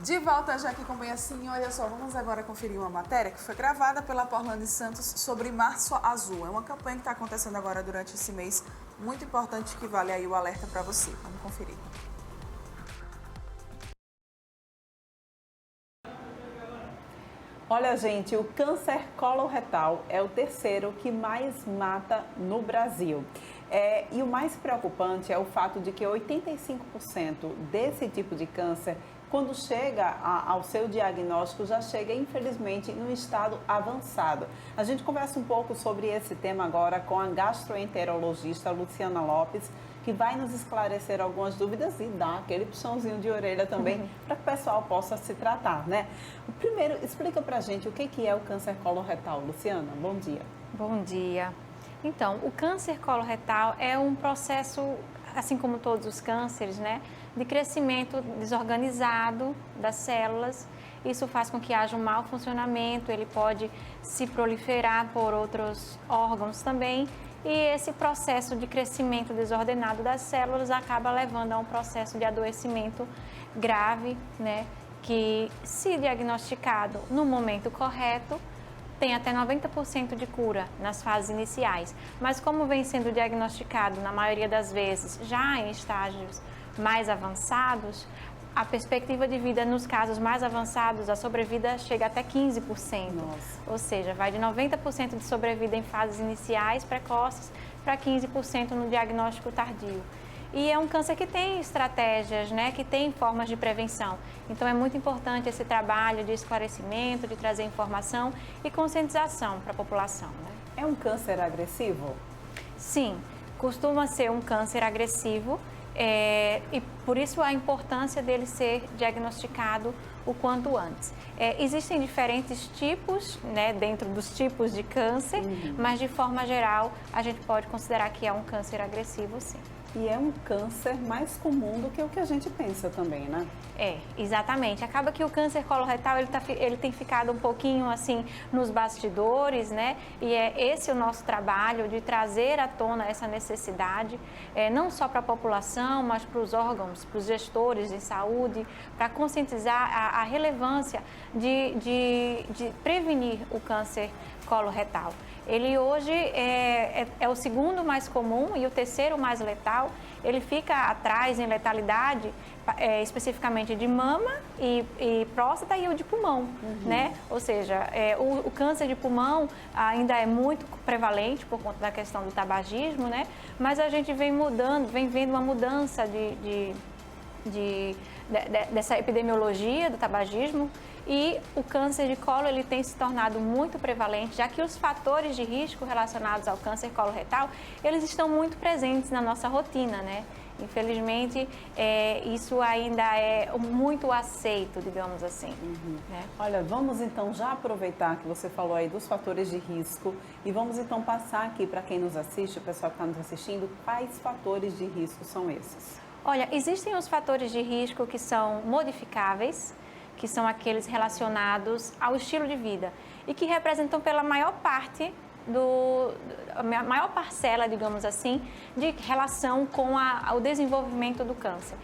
De volta já aqui com Bem Assim, olha só, vamos agora conferir uma matéria que foi gravada pela Porlane Santos sobre Março Azul. É uma campanha que está acontecendo agora durante esse mês, muito importante, que vale aí o alerta para você. Vamos conferir. Olha, gente, o câncer coloretal é o terceiro que mais mata no Brasil. E o mais preocupante é o fato de que 85% desse tipo de câncer, quando chega ao seu diagnóstico, já chega, infelizmente, no estado avançado. A gente conversa um pouco sobre esse tema agora com a gastroenterologista Luciana Lopes, que vai nos esclarecer algumas dúvidas e dar aquele puxãozinho de orelha também para que o pessoal possa se tratar, né? Primeiro, explica pra gente o que é o câncer coloretal. Luciana, bom dia. Bom dia. Então, o câncer coloretal é um processo, assim como todos os cânceres, né, de crescimento desorganizado das células. Isso faz com que haja um mau funcionamento, ele pode se proliferar por outros órgãos também. E esse processo de crescimento desordenado das células acaba levando a um processo de adoecimento grave, né, que, se diagnosticado no momento correto, tem até 90% de cura nas fases iniciais. Mas como vem sendo diagnosticado, na maioria das vezes, já em estágios mais avançados, a perspectiva de vida nos casos mais avançados, a sobrevida chega até 15%. Nossa. Ou seja, vai de 90% de sobrevida em fases iniciais precoces para 15% no diagnóstico tardio. E é um câncer que tem estratégias, né, que tem formas de prevenção. Então, é muito importante esse trabalho de esclarecimento, de trazer informação e conscientização para a população, né? É um câncer agressivo? Sim, costuma ser um câncer agressivo. E por isso a importância dele ser diagnosticado o quanto antes. Existem diferentes tipos, né, dentro dos tipos de câncer, mas de forma geral a gente pode considerar que é um câncer agressivo, sim. E é um câncer mais comum do que o que a gente pensa também, né? Exatamente. Acaba que o câncer coloretal ele tem ficado um pouquinho assim nos bastidores, né? E é esse o nosso trabalho de trazer à tona essa necessidade, não só para a população, mas para os órgãos, para os gestores de saúde, para conscientizar a relevância de prevenir o câncer coloretal. Ele hoje é o segundo mais comum e o terceiro mais letal. Ele fica atrás em letalidade, especificamente de mama e próstata e o de pulmão, né? Ou seja, o câncer de pulmão ainda é muito prevalente por conta da questão do tabagismo, né? Mas a gente vem vendo uma mudança dessa epidemiologia do tabagismo. E o câncer de colo ele tem se tornado muito prevalente, já que os fatores de risco relacionados ao câncer coloretal, eles estão muito presentes na nossa rotina, né? Infelizmente, isso ainda é muito aceito, digamos assim. Né? Olha, vamos então já aproveitar que você falou aí dos fatores de risco e vamos então passar aqui para quem nos assiste, o pessoal que está nos assistindo, quais fatores de risco são esses? Olha, existem os fatores de risco que são modificáveis, que são aqueles relacionados ao estilo de vida e que representam pela maior parte a maior parcela, digamos assim, de relação com o desenvolvimento do câncer.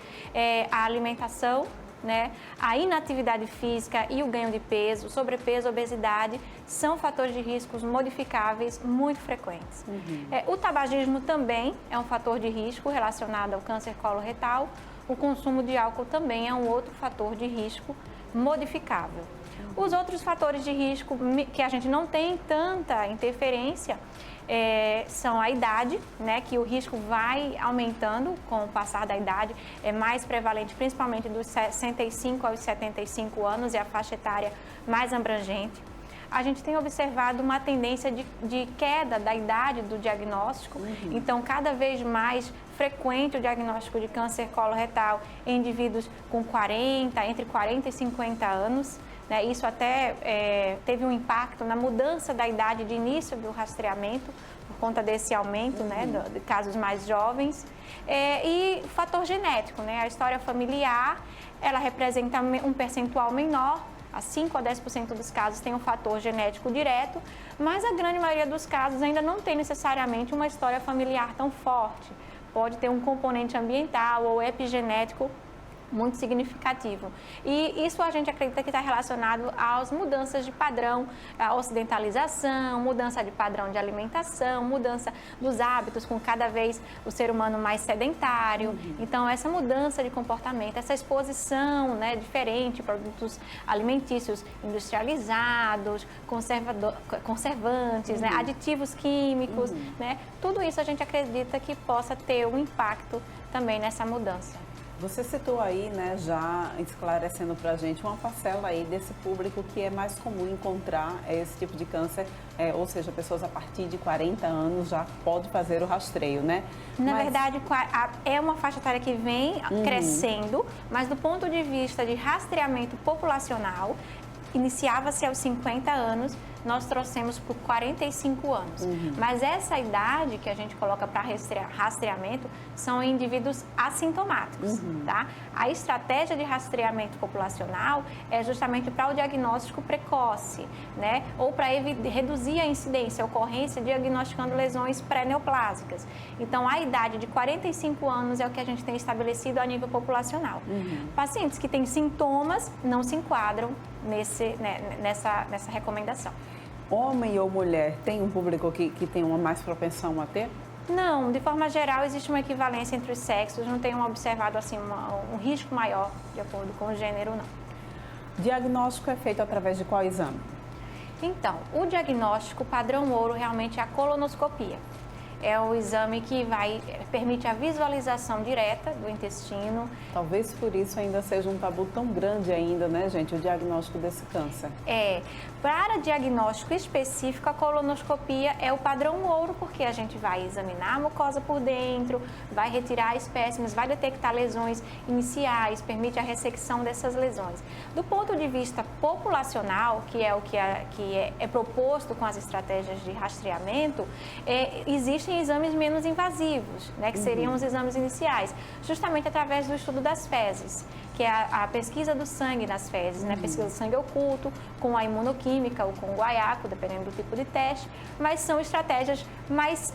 A alimentação, né, a inatividade física e o ganho de peso, sobrepeso, obesidade, são fatores de riscos modificáveis muito frequentes. O tabagismo também é um fator de risco relacionado ao câncer coloretal. O consumo de álcool também é um outro fator de risco modificável. Os outros fatores de risco que a gente não tem tanta interferência são a idade, né, que o risco vai aumentando com o passar da idade, é mais prevalente principalmente dos 65 aos 75 anos, é a faixa etária mais abrangente. A gente tem observado uma tendência de queda da idade do diagnóstico, então cada vez mais frequente o diagnóstico de câncer coloretal em indivíduos com entre 40 e 50 anos. Né? Isso até teve um impacto na mudança da idade de início do rastreamento, por conta desse aumento, né, de casos mais jovens. E fator genético, né? A história familiar, ela representa um percentual menor. A 5 a 10% dos casos tem um fator genético direto, mas a grande maioria dos casos ainda não tem necessariamente uma história familiar tão forte. Pode ter um componente ambiental ou epigenético muito significativo. E isso a gente acredita que está relacionado às mudanças de padrão, a ocidentalização, mudança de padrão de alimentação, mudança dos hábitos, com cada vez o ser humano mais sedentário. Então, essa mudança de comportamento, essa exposição, né, diferente, produtos alimentícios industrializados, conservantes, né, aditivos químicos, né, tudo isso a gente acredita que possa ter um impacto também nessa mudança. Você citou aí, né, já esclarecendo para a gente, uma parcela aí desse público que é mais comum encontrar esse tipo de câncer, ou seja, pessoas a partir de 40 anos já pode fazer o rastreio, né? Na verdade, é uma faixa etária que vem crescendo, mas do ponto de vista de rastreamento populacional, iniciava-se aos 50 anos, nós trouxemos por 45 anos. Mas essa idade que a gente coloca para rastreamento são indivíduos assintomáticos, tá? A estratégia de rastreamento populacional é justamente para o diagnóstico precoce, né? Ou para reduzir a incidência, a ocorrência, diagnosticando lesões pré-neoplásicas. Então, a idade de 45 anos é o que a gente tem estabelecido a nível populacional. Pacientes que têm sintomas não se enquadram nessa recomendação. Homem ou mulher, tem um público que tem uma mais propensão a ter? Não, de forma geral existe uma equivalência entre os sexos, não tenho observado assim um risco maior de acordo com o gênero, não. Diagnóstico é feito através de qual exame? Então, o diagnóstico padrão ouro realmente é a colonoscopia. É o exame que permite a visualização direta do intestino. Talvez por isso ainda seja um tabu tão grande ainda, né, gente, o diagnóstico desse câncer. Para diagnóstico específico, a colonoscopia é o padrão ouro, porque a gente vai examinar a mucosa por dentro, vai retirar espécimes, vai detectar lesões iniciais, permite a ressecção dessas lesões. Do ponto de vista populacional, que é o que é proposto com as estratégias de rastreamento, existem exames menos invasivos, né, que seriam os exames iniciais, justamente através do estudo das fezes, que é a pesquisa do sangue nas fezes, né, pesquisa do sangue oculto, com a imunoquímica ou com o guaiaco, dependendo do tipo de teste, mas são estratégias mais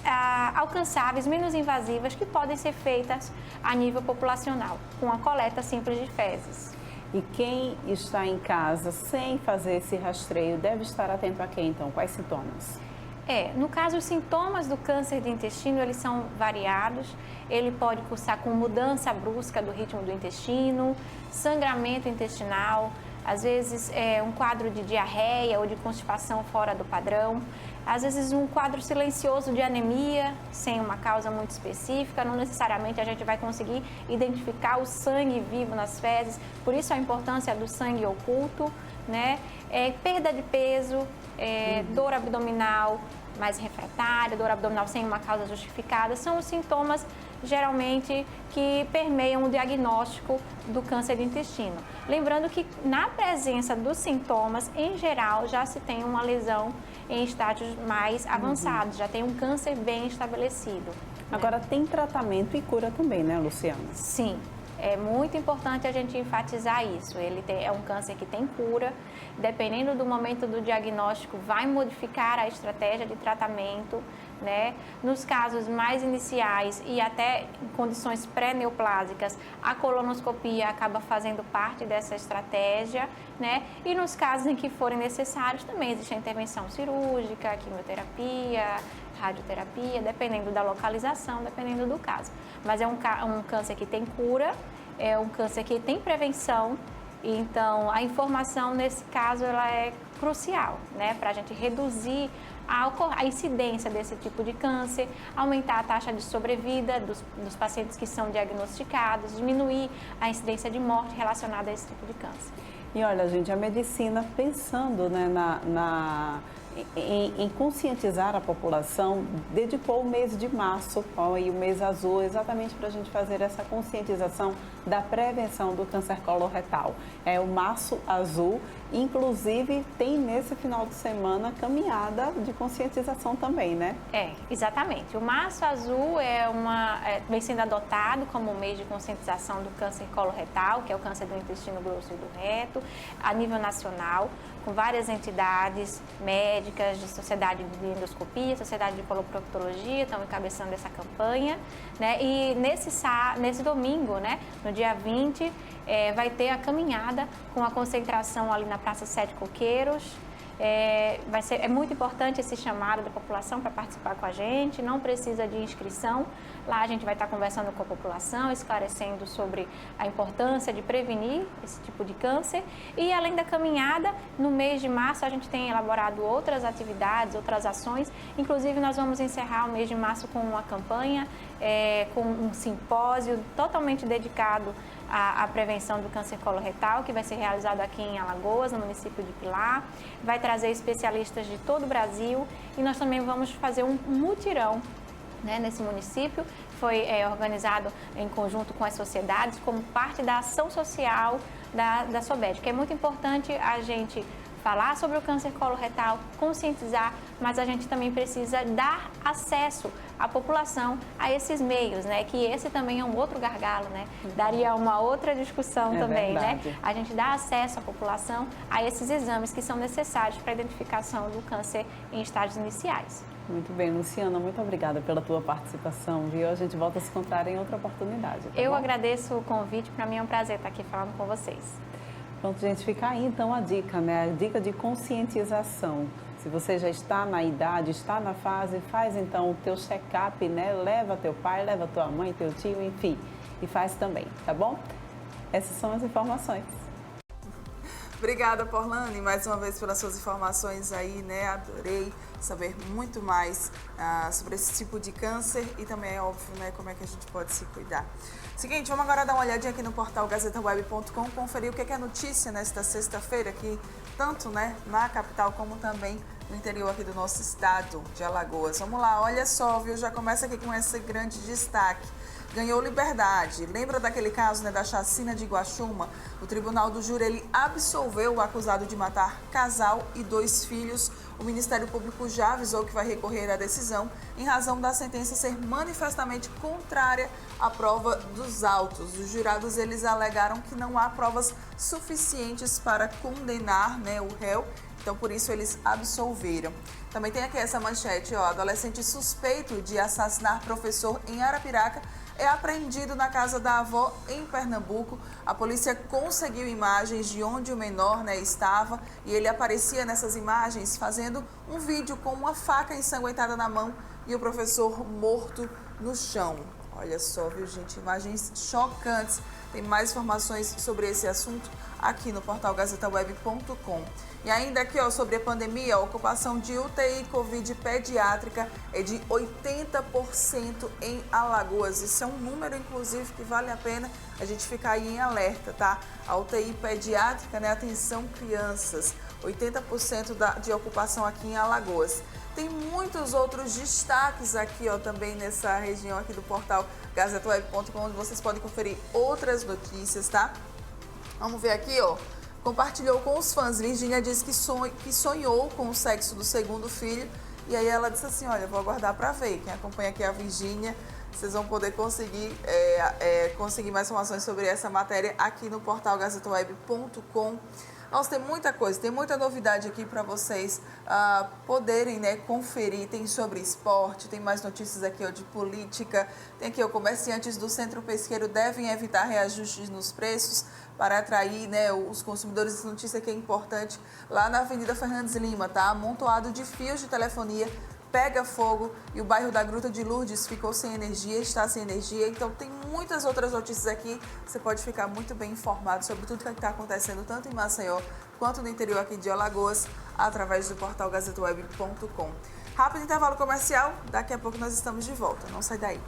alcançáveis, menos invasivas, que podem ser feitas a nível populacional, com a coleta simples de fezes. E quem está em casa sem fazer esse rastreio deve estar atento a quê, então? Quais sintomas? No caso, os sintomas do câncer de intestino, eles são variados. Ele pode cursar com mudança brusca do ritmo do intestino, sangramento intestinal, às vezes um quadro de diarreia ou de constipação fora do padrão, às vezes um quadro silencioso de anemia, sem uma causa muito específica, não necessariamente a gente vai conseguir identificar o sangue vivo nas fezes, por isso a importância do sangue oculto, né? Perda de peso, dor abdominal mais refratária, dor abdominal sem uma causa justificada, são os sintomas geralmente que permeiam o diagnóstico do câncer de intestino. Lembrando que na presença dos sintomas, em geral, já se tem uma lesão em estágios mais avançados, já tem um câncer bem estabelecido. Agora, tem tratamento e cura também, né, Luciana? Sim. É muito importante a gente enfatizar isso. É um câncer que tem cura. Dependendo do momento do diagnóstico, vai modificar a estratégia de tratamento, né? Nos casos mais iniciais e até em condições pré-neoplásicas, a colonoscopia acaba fazendo parte dessa estratégia, né? E nos casos em que forem necessários, também existe a intervenção cirúrgica, quimioterapia, radioterapia, dependendo da localização, dependendo do caso. Mas é um câncer que tem cura, é um câncer que tem prevenção, então a informação nesse caso ela é crucial, né, para a gente reduzir a incidência desse tipo de câncer, aumentar a taxa de sobrevida dos pacientes que são diagnosticados, diminuir a incidência de morte relacionada a esse tipo de câncer. E olha, gente, a medicina pensando, né, em conscientizar a população, dedicou o mês de março, e o mês azul, exatamente para a gente fazer essa conscientização da prevenção do câncer coloretal. É o Março Azul, inclusive tem nesse final de semana caminhada de conscientização também, né? Exatamente. O Março Azul vem sendo adotado como mês de conscientização do câncer coloretal, que é o câncer do intestino grosso e do reto, a nível nacional, com várias entidades médicas, de sociedade de endoscopia, sociedade de coloproctologia, estão encabeçando essa campanha, né? E nesse domingo, né, no dia 20, vai ter a caminhada com a concentração ali na Praça Sete Coqueiros. É muito importante esse chamado da população para participar com a gente, não precisa de inscrição. Lá a gente vai estar conversando com a população, esclarecendo sobre a importância de prevenir esse tipo de câncer. E além da caminhada, no mês de março a gente tem elaborado outras atividades, outras ações. Inclusive nós vamos encerrar o mês de março com uma campanha, com um simpósio totalmente dedicado à prevenção do câncer coloretal, que vai ser realizado aqui em Alagoas, no município de Pilar. Vai trazer especialistas de todo o Brasil e nós também vamos fazer um mutirão, né, nesse município. Foi organizado em conjunto com as sociedades, como parte da ação social da SOBED, que é muito importante a gente falar sobre o câncer coloretal, conscientizar, mas a gente também precisa dar acesso à população a esses meios, né? Que esse também é um outro gargalo, né? Daria uma outra discussão também, verdade, né? A gente dá acesso à população a esses exames que são necessários para a identificação do câncer em estágios iniciais. Muito bem, Luciana, muito obrigada pela tua participação, viu? A gente volta a se encontrar em outra oportunidade. Eu agradeço o convite, para mim é um prazer estar aqui falando com vocês. Pronto, gente, fica aí então a dica, né? A dica de conscientização. Se você já está na idade, está na fase, faz então o teu check-up, né? Leva teu pai, leva tua mãe, teu tio, enfim, e faz também, tá bom? Essas são as informações. Obrigada, Porlane, mais uma vez pelas suas informações aí, né? Adorei saber muito mais sobre esse tipo de câncer e também é óbvio, né, como é que a gente pode se cuidar. Seguinte, vamos agora dar uma olhadinha aqui no portal gazetaweb.com, conferir o que é notícia nesta sexta-feira aqui, tanto, né, na capital como também no interior aqui do nosso estado de Alagoas. Vamos lá, olha só, viu? Já começa aqui com esse grande destaque. Ganhou liberdade. Lembra daquele caso, né, da chacina de Guaxuma? O Tribunal do Júri, ele absolveu o acusado de matar casal e 2 filhos. O Ministério Público já avisou que vai recorrer à decisão em razão da sentença ser manifestamente contrária à prova dos autos. Os jurados, eles alegaram que não há provas suficientes para condenar, né, o réu. Então, por isso, eles absolveram. Também tem aqui essa manchete, ó, adolescente suspeito de assassinar professor em Arapiraca é apreendido na casa da avó em Pernambuco. A polícia conseguiu imagens de onde o menor, né, estava e ele aparecia nessas imagens fazendo um vídeo com uma faca ensanguentada na mão e o professor morto no chão. Olha só, viu, gente? Imagens chocantes. Tem mais informações sobre esse assunto aqui no portal gazetaweb.com. E ainda aqui, ó, sobre a pandemia, a ocupação de UTI Covid pediátrica é de 80% em Alagoas. Isso é um número, inclusive, que vale a pena a gente ficar aí em alerta, tá? A UTI pediátrica, né? Atenção, crianças. 80% de ocupação aqui em Alagoas. Tem muitos outros destaques aqui, ó, também nessa região aqui do portal gazetaweb.com, onde vocês podem conferir outras notícias, tá? Vamos ver aqui, ó. Compartilhou com os fãs. Virgínia disse que sonhou com o sexo do segundo filho. E aí ela disse assim, olha, vou aguardar para ver. Quem acompanha aqui a Virgínia, vocês vão poder conseguir mais informações sobre essa matéria aqui no portal gazetaweb.com. Nossa, tem muita coisa, tem muita novidade aqui para vocês poderem, né, conferir. Tem sobre esporte, tem mais notícias aqui, ó, de política. Tem aqui, ó, comerciantes do Centro Pesqueiro devem evitar reajustes nos preços para atrair, né, os consumidores. Essa notícia aqui é importante. Lá na Avenida Fernandes Lima, tá? Amontoado de fios de telefonia pega fogo e o bairro da Gruta de Lourdes ficou sem energia, está sem energia. Então tem muitas outras notícias aqui. Você pode ficar muito bem informado sobre tudo que está acontecendo, tanto em Maceió quanto no interior aqui de Alagoas, através do portal gazetaweb.com. Rápido intervalo comercial, daqui a pouco nós estamos de volta. Não sai daí.